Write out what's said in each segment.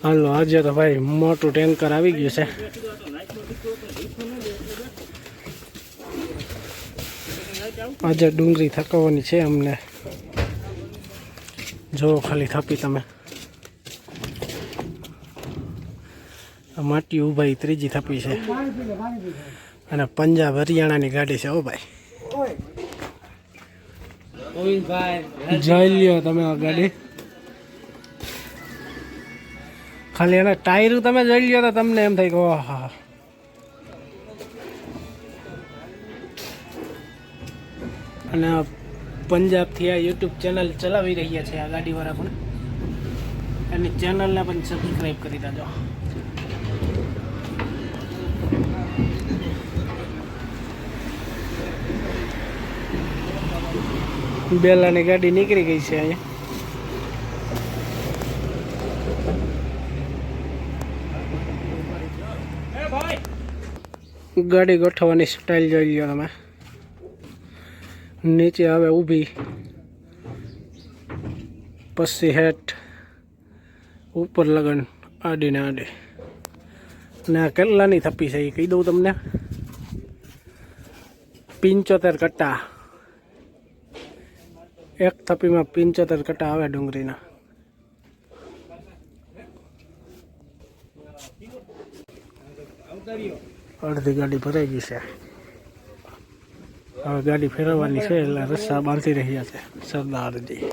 હાલો આજે તો ભાઈ મોટું ટેન્કર આવી ગયું છે. આજે ડુંગળી થકવવાની છે અમને. જો ખાલી થાપી તમે માટી ઉભાઈ ત્રીજી થાપી છે અને પંજાબ હરિયાણાની ગાડી છે. ઓ ભાઈ જોઈ લ્યો તમે આ ગાડી. ખાલી એના ટાયર તમે જોઈ લ્યો તો તમને એમ થાય કે ઓહા. અને પંજાબથી આ યુટ્યુબ ચેનલ ચલાવી રહ્યા છે આ ગાડીવાળા પણ. એની ચેનલને પણ સબસ્ક્રાઈબ કરી દેજો. બેલાની ગાડી નીકળી ગઈ છે અહીંયા. ગાડી ગોઠવવાની સ્ટાઇલ જોઈ લ્યો તમે. નીચે આવે ઊભી, પછી હેઠ, ઉપર લગન આડીને આડી. અને આ કેટલાની થપ્પી છે એ કહી દઉં તમને. 75 કટ્ટા. એક થપ્પીમાં 75 કટ્ટા આવે ડુંગળીના. અડધી ગાડી ભરાઈ ગઈ છે. હવે ગાડી ફેરવવાની છે એટલે રસ્તા બાંધી રહ્યા છે સરદારજી.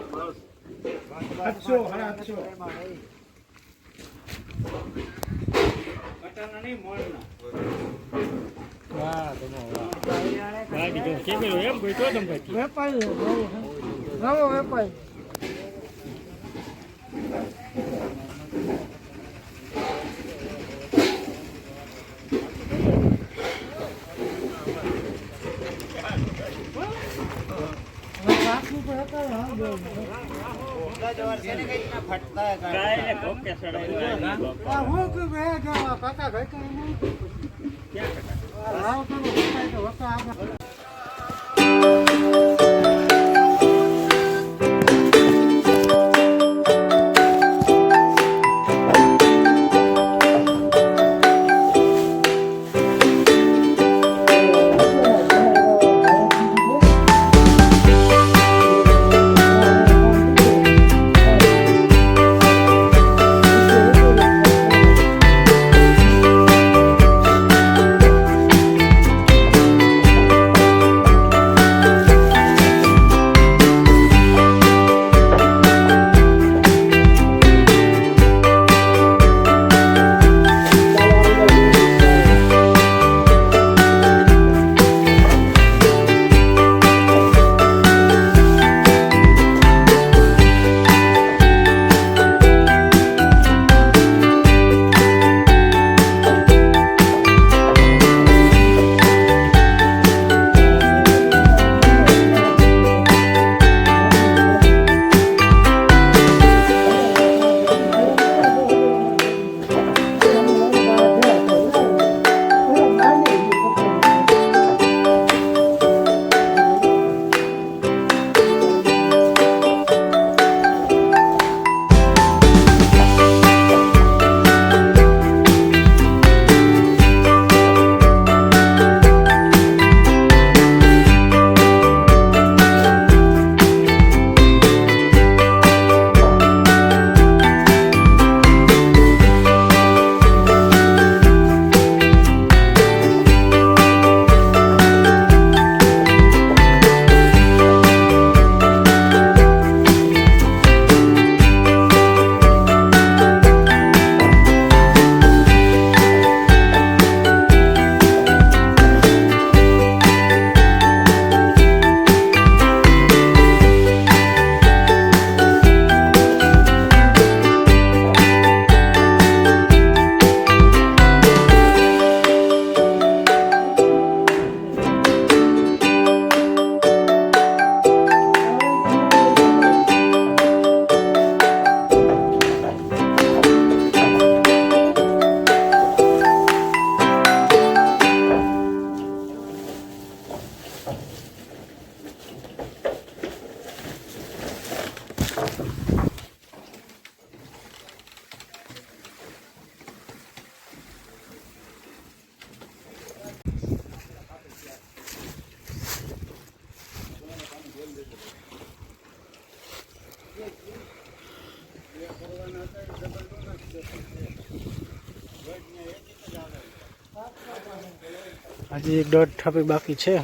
હજી 1.5 ઠાપી બાકી છે.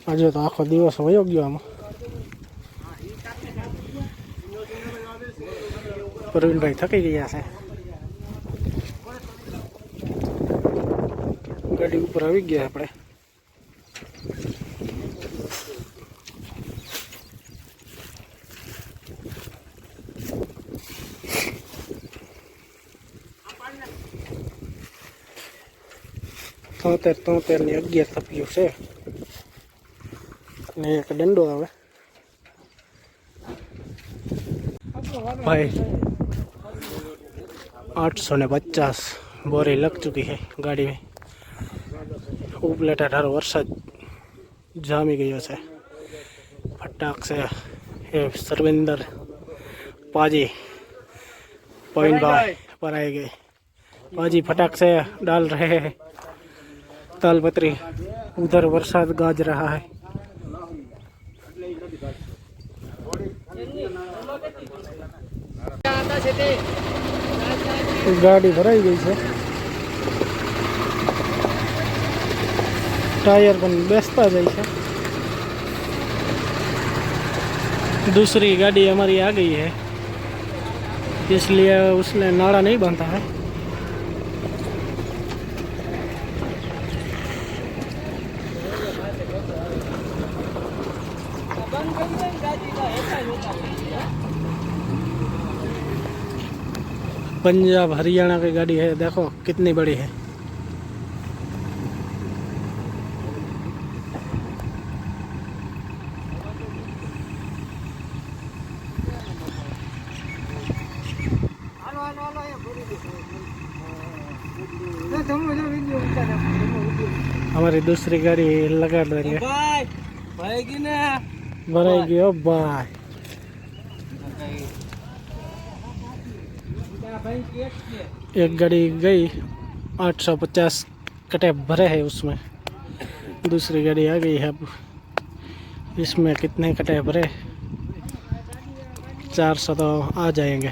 આજે તો આખો દિવસ વયો ગયો આમાં. પ્રવીણભાઈ થકી ગયા છે. ગાડી ઉપર આવી ગયા આપણે. તોતેર ની 11 થપ્યું છે ને એક દંડો આવે. भाई 850 बोरी लग चुकी है गाड़ी में. उपलेटा वरसाद जामी गयो है. फटाक से ये सर्विंदर पाजी पॉइंट भाई पर आए गए. पाजी फटाक से डाल रहे हैं तालपत्री. उधर वरसाद गाज रहा है. गाड़ी भराई गई है. टायर पर बेचता जाए है. दूसरी गाड़ी हमारी आ गई है इसलिए उसने नाड़ा नहीं बांधा है. पंजाब हरियाणा की गाड़ी है. देखो कितनी बड़ी है. हमारी दूसरी गाड़ी लगा देंगे. भराएगी ओ भाई. एक गाड़ी गई 850 कटे भरे हैं उसमें. दूसरी गाड़ी आ गई है. अब इसमें कितने कटे भरे? 400 तो आ जाएंगे.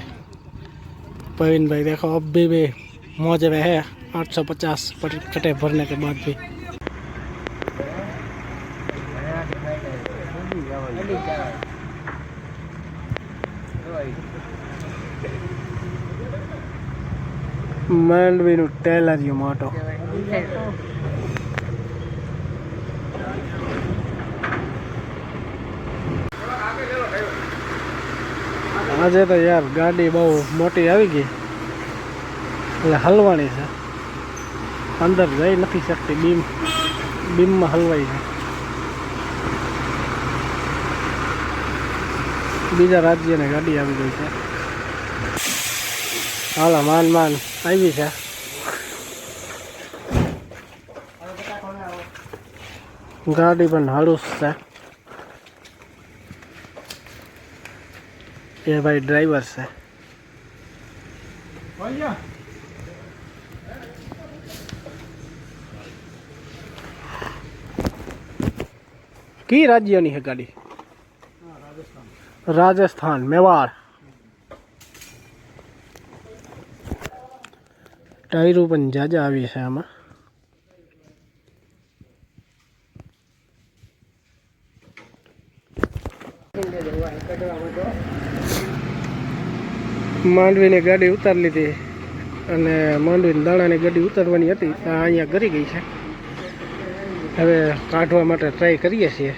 प्रवीण भाई देखो अब भी मौज में है 850 कटे भरने के बाद भी. માંડવીનું ટેલરિયું મોટો. આજે તો યાર ગાડી બહુ મોટી આવી ગઈ એટલે હલવાની છે. અંદર જઈ નથી શકતી. બીમમાં હલવાઈ છે. બીજા રાજ્યની ગાડી આવી ગઈ છે. હાલો માન આવી છે. ગાડી પણ હળુસ છે. ये भाई ड्राइवर से की राज्य नहीं है गाड़ी. राजस्थान मेवाड़. टायरों पण जाजा आवी छे आमां. માંડવીની ગાડી ઉતારી લીધી અને માંડવીની દાણાની ગાડી ઉતારવાની હતી અહીંયા કરી ગઈ છે. હવે કાઢવા માટે ટ્રાય કરીએ છીએ.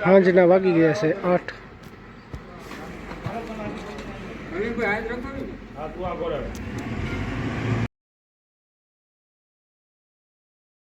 સાંજના વાગી ગયા છે 8.